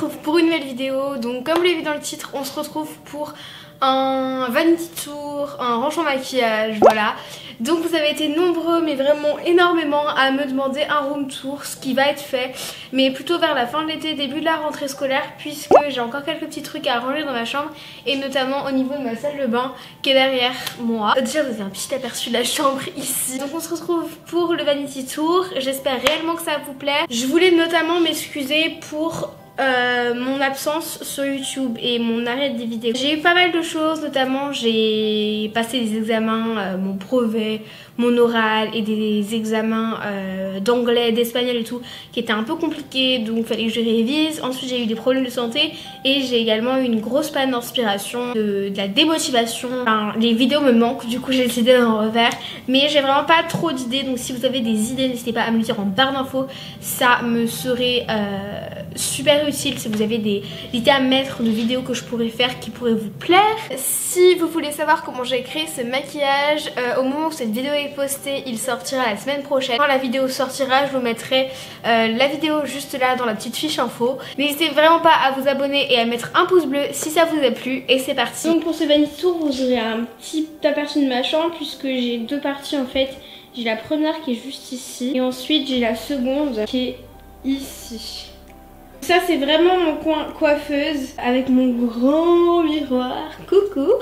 retrouve pour une nouvelle vidéo. Donc comme vous l'avez vu dans le titre, on se retrouve pour un vanity tour, un rangement maquillage, voilà. Donc vous avez été nombreux, mais vraiment énormément, à me demander un room tour, ce qui va être fait, mais plutôt vers la fin de l'été, début de la rentrée scolaire, puisque j'ai encore quelques petits trucs à ranger dans ma chambre, et notamment au niveau de ma salle de bain qui est derrière moi. Déjà vous avez un petit aperçu de la chambre ici. Donc on se retrouve pour le vanity tour, j'espère réellement que ça vous plaît. Je voulais notamment m'excuser pour mon absence sur YouTube et mon arrêt des vidéos. J'ai eu pas mal de choses, notamment j'ai passé des examens, mon brevet, mon oral et des examens d'anglais, d'espagnol et tout qui étaient un peu compliqués, donc il fallait que je révise. Ensuite j'ai eu des problèmes de santé et j'ai également eu une grosse panne d'inspiration, de la démotivation. Enfin, les vidéos me manquent, du coup j'ai décidé d'en refaire, mais j'ai vraiment pas trop d'idées, donc si vous avez des idées n'hésitez pas à me le dire en barre d'infos, ça me serait super utile si vous avez des idées à mettre de vidéos que je pourrais faire qui pourraient vous plaire. Si vous voulez savoir comment j'ai créé ce maquillage, au moment où cette vidéo est postée, il sortira la semaine prochaine. Quand la vidéo sortira, je vous mettrai la vidéo juste là dans la petite fiche info. N'hésitez vraiment pas à vous abonner et à mettre un pouce bleu si ça vous a plu, et c'est parti. Donc pour ce vanity tour, vous aurez un petit aperçu de ma chambre puisque j'ai deux parties en fait. J'ai la première qui est juste ici et ensuite j'ai la seconde qui est ici. Ça c'est vraiment mon coin coiffeuse avec mon grand miroir. Coucou.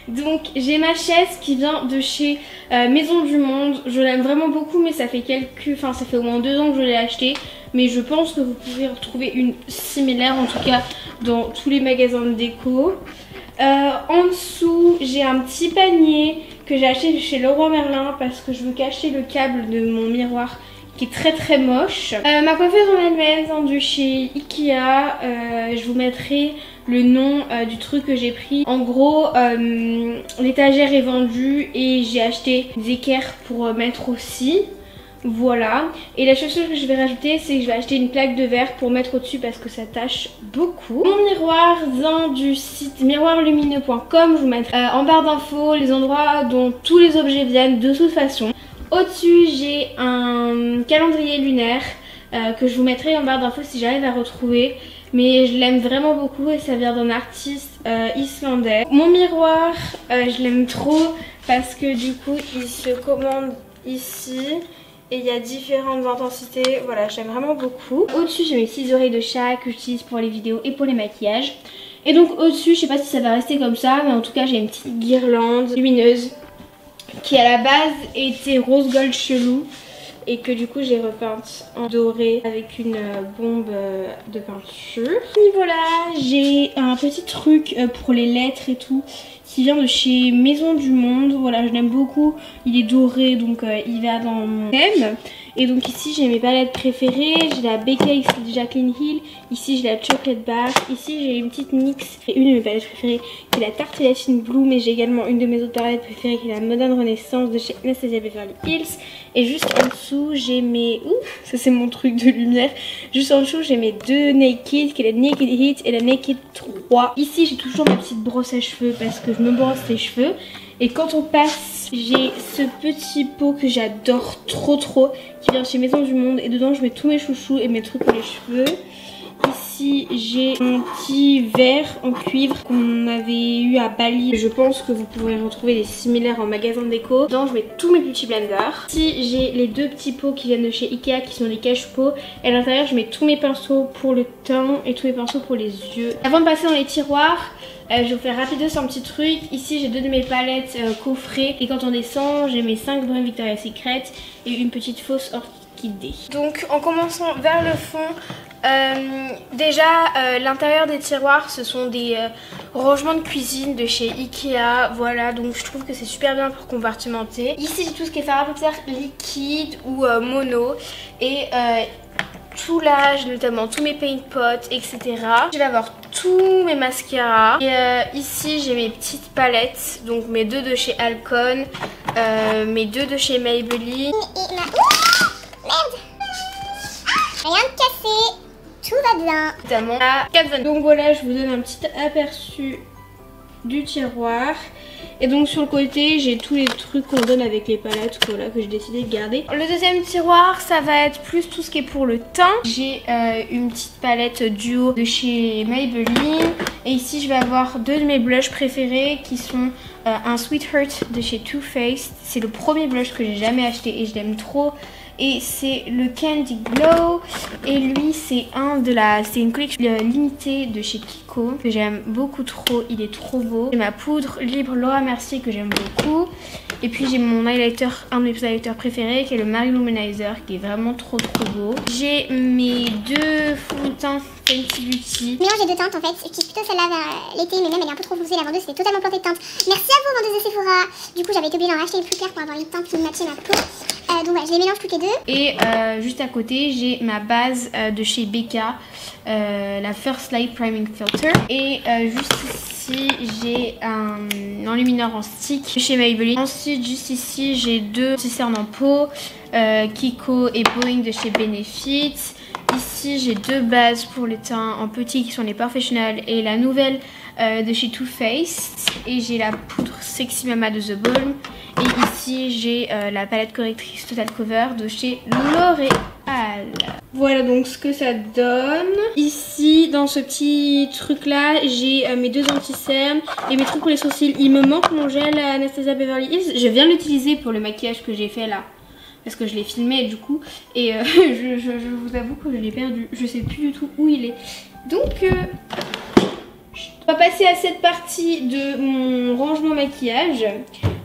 Donc j'ai ma chaise qui vient de chez Maison du Monde. Je l'aime vraiment beaucoup, mais ça fait ça fait au moins 2 ans que je l'ai achetée. Mais je pense que vous pouvez retrouver une similaire, en tout cas dans tous les magasins de déco. En dessous j'ai un petit panier que j'ai acheté chez Leroy Merlin parce que je veux cacher le câble de mon miroir qui est très moche. Ma coiffeuse en elle-même vient de chez Ikea. Je vous mettrai le nom du truc que j'ai pris. En gros l'étagère est vendue et j'ai acheté des équerres pour mettre aussi. Voilà. Et la chose que je vais rajouter, c'est que je vais acheter une plaque de verre pour mettre au-dessus parce que ça tâche beaucoup. Mon miroir vient du site miroirlumineux.com. Je vous mettrai en barre d'infos les endroits dont tous les objets viennent de toute façon. Au-dessus j'ai un calendrier lunaire que je vous mettrai en barre d'infos si j'arrive à retrouver. Mais je l'aime vraiment beaucoup et ça vient d'un artiste islandais. Mon miroir, je l'aime trop parce que du coup il se commande ici. Et il y a différentes intensités, voilà, j'aime vraiment beaucoup. Au-dessus j'ai mes petites oreilles de chat que j'utilise pour les vidéos et pour les maquillages. Et donc au-dessus, je sais pas si ça va rester comme ça, mais en tout cas j'ai une petite guirlande lumineuse qui à la base était rose gold chelou et que du coup j'ai repeinte en doré avec une bombe de peinture. Et voilà, j'ai un petit truc pour les lettres et tout qui vient de chez Maison du Monde. Voilà, je l'aime beaucoup, il est doré donc il va dans mon thème. Et donc ici j'ai mes palettes préférées, j'ai la BKX de Jaclyn Hill, ici j'ai la Chocolate Bar, ici j'ai une petite NYX, une de mes palettes préférées qui est la Tartelacine Blue, mais j'ai également une de mes autres palettes préférées qui est la Modern Renaissance de chez Anastasia Beverly Hills. Et juste en dessous j'ai mes... Ouf, ça c'est mon truc de lumière. Juste en dessous j'ai mes deux Naked, qui est la Naked Hit et la Naked 3. Ici j'ai toujours ma petite brosse à cheveux parce que je me brosse les cheveux. Et quand on passe, j'ai ce petit pot que j'adore trop qui vient chez Maison du Monde et dedans je mets tous mes chouchous et mes trucs pour les cheveux. Ici j'ai un petit verre en cuivre qu'on avait eu à Bali. Je pense que vous pourrez retrouver des similaires en magasin de déco. Dedans je mets tous mes petits blenders. Ici j'ai les deux petits pots qui viennent de chez Ikea qui sont des cache-pots. Et à l'intérieur je mets tous mes pinceaux pour le teint et tous mes pinceaux pour les yeux. Avant de passer dans les tiroirs, je vais vous faire rapidos un petit truc. Ici j'ai deux de mes palettes coffrets. Et quand on descend j'ai mes 5 brins Victoria's Secret et une petite fausse orchidée. Donc en commençant vers le fond, déjà l'intérieur des tiroirs ce sont des rangements de cuisine de chez Ikea. Voilà, donc je trouve que c'est super bien pour compartimenter. Ici j'ai tout ce qui est fard à paupières liquide ou mono. Et tout là, j'ai notamment tous mes paint pots, etc. Je vais avoir tous mes mascaras. Et ici j'ai mes petites palettes, donc mes deux de chez Alcon, mes deux de chez Maybelline. Merde, rien de cassé, tout va bien. Notamment la Kat Von D. Donc voilà, je vous donne un petit aperçu du tiroir. Et donc sur le côté, j'ai tous les trucs qu'on donne avec les palettes, voilà, que j'ai décidé de garder. Le deuxième tiroir, ça va être plus tout ce qui est pour le teint. J'ai une petite palette duo de chez Maybelline. Et ici, je vais avoir deux de mes blushs préférés qui sont un Sweetheart de chez Too Faced. C'est le premier blush que j'ai jamais acheté et je l'aime trop. Et c'est le Candy Glow. Et lui, c'est une collection limitée de chez Kiko que j'aime beaucoup trop. Il est trop beau. J'ai ma poudre libre Laura Mercier que j'aime beaucoup. Et puis j'ai mon highlighter, un de mes highlighters préférés qui est le Marie Luminizer qui est vraiment trop beau. J'ai mes deux fonds de teint Fenty Beauty. Mélange des deux teintes en fait, j'utilise plutôt celle-là vers l'été mais même elle est un peu trop foncée, la vendeuse c'était totalement plantée de teinte. Merci à vous vendeuse de Sephora. Du coup j'avais été obligée d'en racheter une plus claire pour avoir une teinte qui matchait ma peau. Donc voilà, je les mélange toutes les deux. Et juste à côté j'ai ma base de chez Becca, la First Light Priming Filter. Et juste ici j'ai un enlumineur en stick chez Maybelline. Ensuite juste ici j'ai deux cernes en peau, Kiko et Boeing de chez Benefit. Ici j'ai deux bases pour les teints en petit qui sont les Professional et la nouvelle de chez Too Faced. Et j'ai la poudre Sexy Mama de The Balm. Et ici j'ai la palette correctrice Total Cover de chez L'Oréal. Voilà donc ce que ça donne. Ici dans ce petit truc là j'ai mes deux anti-cernes et mes trucs pour les sourcils. Il me manque mon gel Anastasia Beverly Hills. Je viens de l'utiliser pour le maquillage que j'ai fait là, parce que je l'ai filmé du coup. Et je vous avoue que je l'ai perdu. Je sais plus du tout où il est. Donc on va passer à cette partie de mon rangement maquillage.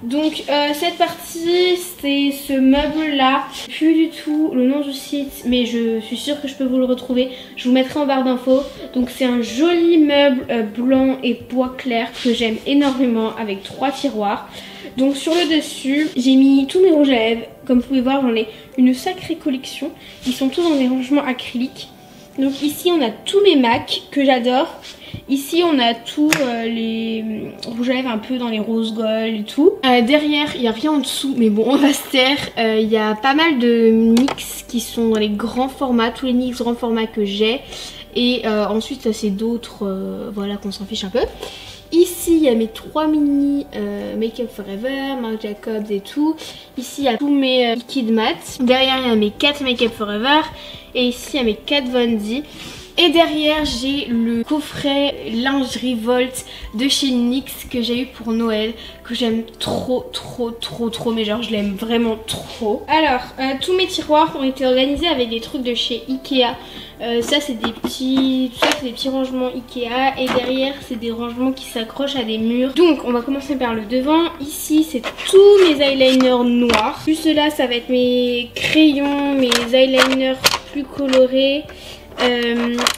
Donc cette partie c'est ce meuble là, plus du tout le nom du site mais je suis sûre que je peux vous le retrouver, je vous mettrai en barre d'infos. Donc c'est un joli meuble blanc et bois clair que j'aime énormément avec 3 tiroirs. Donc sur le dessus j'ai mis tous mes rouges à lèvres, comme vous pouvez voir j'en ai une sacrée collection, ils sont tous dans des rangements acryliques. Donc ici on a tous mes MAC que j'adore. Ici on a tous les rouges à lèvres un peu dans les rose gold et tout. Derrière il n'y a rien en dessous mais bon on va se taire. Il y a pas mal de NYX qui sont dans les grands formats, tous les NYX grands formats que j'ai. Et ensuite ça c'est d'autres voilà qu'on s'en fiche un peu. Ici il y a mes 3 mini Make Up Forever, Marc Jacobs et tout. Ici il y a tous mes liquides mat. Derrière il y a mes 4 Make Up Forever. Et ici il y a mes 4 Von D. Et derrière j'ai le coffret lingerie Volt de chez NYX que j'ai eu pour Noël, que j'aime trop mais genre je l'aime vraiment trop. Alors tous mes tiroirs ont été organisés avec des trucs de chez Ikea. Ça c'est des petits rangements Ikea et derrière c'est des rangements qui s'accrochent à des murs. Donc on va commencer par le devant. Ici c'est tous mes eyeliners noirs. Juste là ça va être mes crayons, mes eyeliners plus colorés.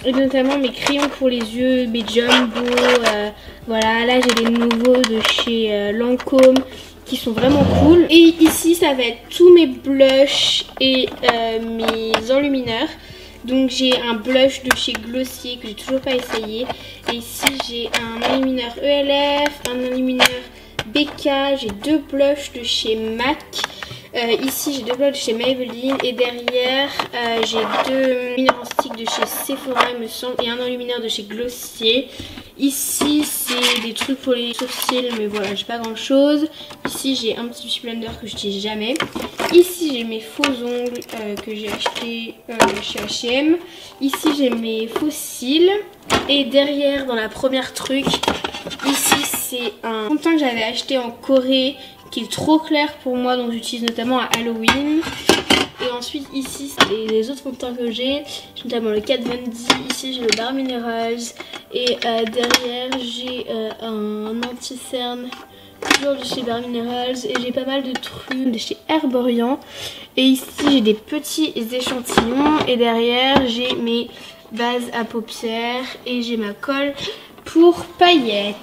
Et notamment mes crayons pour les yeux, mes Jumbo, voilà, là j'ai les nouveaux de chez Lancôme qui sont vraiment cool. Et ici ça va être tous mes blushs et mes enlumineurs. Donc j'ai un blush de chez Glossier que j'ai toujours pas essayé. Et ici j'ai un enlumineur ELF, un enlumineur Becca, j'ai deux blushs de chez MAC. Ici j'ai deux blushs de chez Maybelline et derrière j'ai deux enlumineurs en stick de chez Sephora il me semble et un enlumineur de chez Glossier. Ici c'est des trucs pour les sourcils mais voilà j'ai pas grand chose. Ici j'ai un petit beauty blender que je n'utilise jamais. Ici j'ai mes faux ongles que j'ai acheté chez H&M. Ici j'ai mes faux cils. Et derrière dans la première truc, ici c'est un fond de teint que j'avais acheté en Corée qui est trop clair pour moi, donc j'utilise notamment à Halloween. Et ensuite ici c'est les autres fonds de teint que j'ai notamment le Kat Von D, ici j'ai le Bare Minerals et derrière j'ai un anti-cerne toujours de chez Bare Minerals et j'ai pas mal de trucs de chez Herborian. Et ici j'ai des petits échantillons et derrière j'ai mes bases à paupières et j'ai ma colle pour paillettes.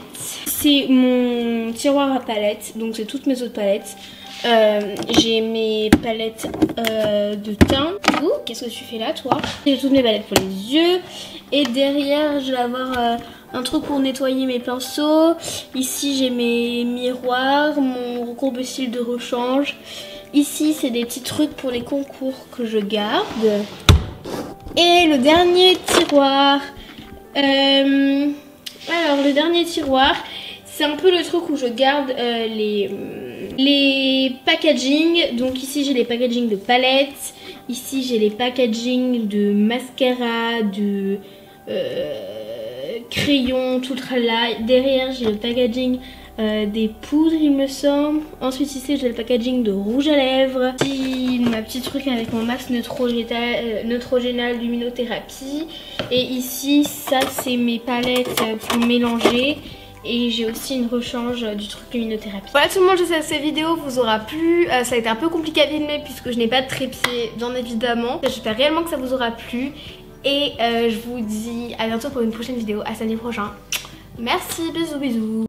C'est mon tiroir à palettes, donc c'est toutes mes autres palettes. J'ai mes palettes de teint. Ouh, qu'est-ce que tu fais là toi? J'ai toutes mes palettes pour les yeux. Et derrière je vais avoir un truc pour nettoyer mes pinceaux. Ici j'ai mes miroirs, mon recourbe-cils de rechange. Ici c'est des petits trucs pour les concours que je garde. Et le dernier tiroir, alors le dernier tiroir C'est un peu le truc où je garde les packaging. Donc ici j'ai les packaging de palettes. Ici j'ai les packaging de mascara, de crayons, tout le tralala. Derrière j'ai le packaging des poudres il me semble. Ensuite ici j'ai le packaging de rouge à lèvres. Ici ma petite truc avec mon masque neutrogénal luminothérapie. Et ici ça c'est mes palettes pour mélanger. Et j'ai aussi une rechange du truc luminothérapie. Voilà tout le monde, j'espère que cette vidéo vous aura plu. Ça a été un peu compliqué à filmer puisque je n'ai pas de trépied bien évidemment. J'espère réellement que ça vous aura plu. Et je vous dis à bientôt pour une prochaine vidéo. À samedi prochain. Merci, bisous bisous.